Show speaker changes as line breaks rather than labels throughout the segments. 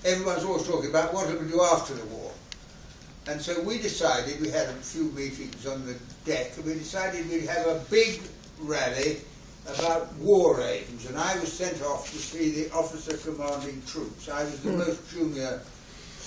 everyone's always talking about what do we do after the war. And so we decided, we had a few meetings on the deck, and we decided we'd have a big rally about war aims. And I was sent off to see the officer commanding troops. I was the most junior.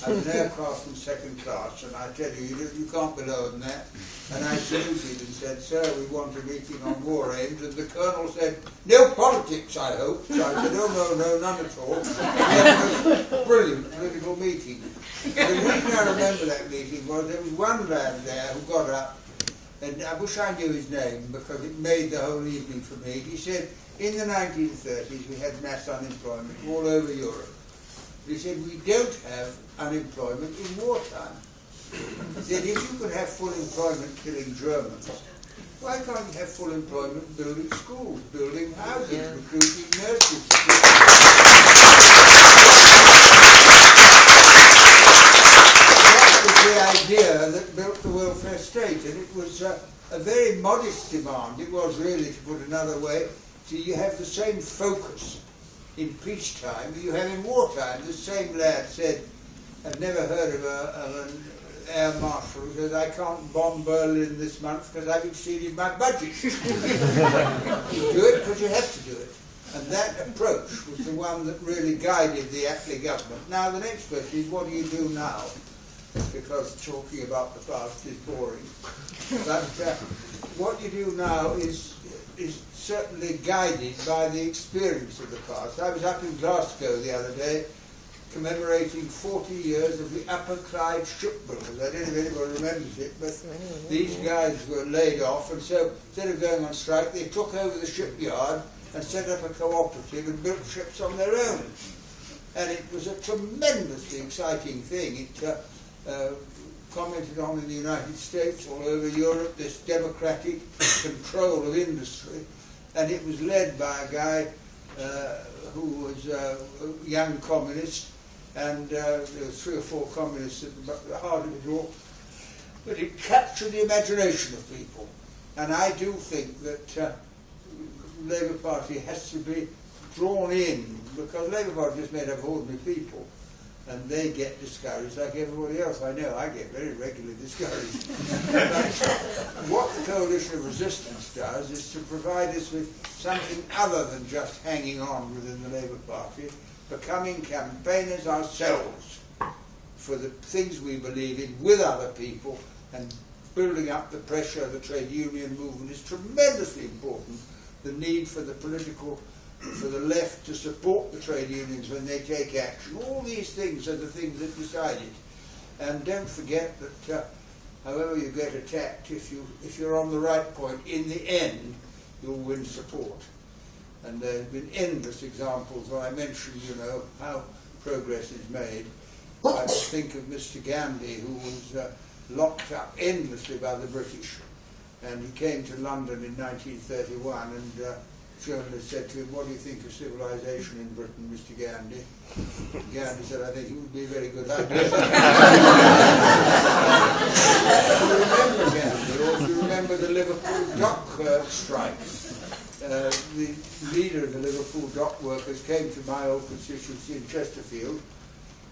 I was an aircraftman second class, and I tell you, you can't be lower than that. And I saluted and said, "Sir, we want a meeting on war aims." And the colonel said, "No politics, I hope." So I said, "Oh, no, none at all." And it was a brilliant political meeting. The reason I remember that meeting was there was one lad there who got up, and I wish I knew his name because it made the whole evening for me. He said, in the 1930s we had mass unemployment all over Europe. He said, we don't have unemployment in wartime. He said, if you could have full employment killing Germans, why can't you have full employment building schools, building houses, recruiting nurses? That was the idea that built the welfare state, and it was a very modest demand. It was really, to put another way, so you have the same focus in peacetime you have in wartime. The same lad said, I've never heard of an air marshal who says, I can't bomb Berlin this month because I've exceeded my budget. You do it because you have to do it. And that approach was the one that really guided the Attlee government. Now the next question is, what do you do now? Because talking about the past is boring. But what you do now is certainly guided by the experience of the past. I was up in Glasgow the other day commemorating 40 years of the Upper Clyde shipbuilders. I don't know if anybody remembers it, but these guys were laid off, and so instead of going on strike, they took over the shipyard and set up a cooperative and built ships on their own. And it was a tremendously exciting thing. It commented on in the United States, all over Europe, this democratic control of industry. And it was led by a guy who was a young communist, and there were 3 or 4 communists at the heart of it all. But it captured the imagination of people. And I do think that the Labour Party has to be drawn in, because the Labour Party is made up of ordinary people, and they get discouraged like everybody else. I know, I get very regularly discouraged. But what the Coalition of Resistance does is to provide us with something other than just hanging on within the Labour Party, becoming campaigners ourselves for the things we believe in with other people, and building up the pressure of the trade union movement is tremendously important. The need for the left to support the trade unions when they take action. All these things are the things that decide it. And don't forget that however you get attacked, if you're on the right point, in the end, you'll win support. And there have been endless examples. When I mentioned, how progress is made, I think of Mr. Gandhi, who was locked up endlessly by the British. And he came to London in 1931, and journalist said to him, what do you think of civilization in Britain, Mr. Gandhi? Gandhi said, I think it would be a very good idea. Do you remember Gandhi, or do you remember the Liverpool dock strike? The leader of the Liverpool dock workers came to my old constituency in Chesterfield,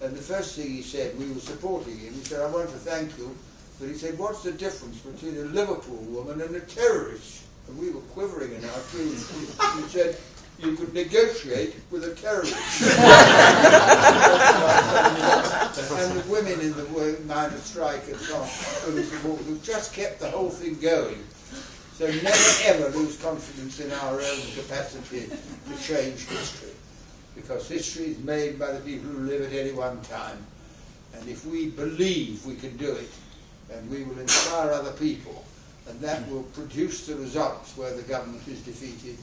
and the first thing he said, we were supporting him, he said, I want to thank you, but he said, what's the difference between a Liverpool woman and a terrorist? And we were quivering in our shoes. He said, you could negotiate with a terrorist. And the women in the miners' strike and so on, who just kept the whole thing going. So never ever lose confidence in our own capacity to change history. Because history is made by the people who live at any one time. And if we believe we can do it, then we will inspire other people. And that will produce the results where the government is defeated,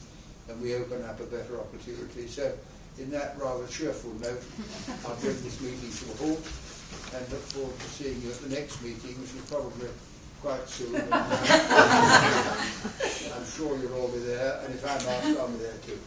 and we open up a better opportunity. So, in that rather cheerful note, I'll bring this meeting to a halt, and look forward to seeing you at the next meeting, which is probably quite soon. I'm sure you'll all be there, and if I'm asked, I'll be there too.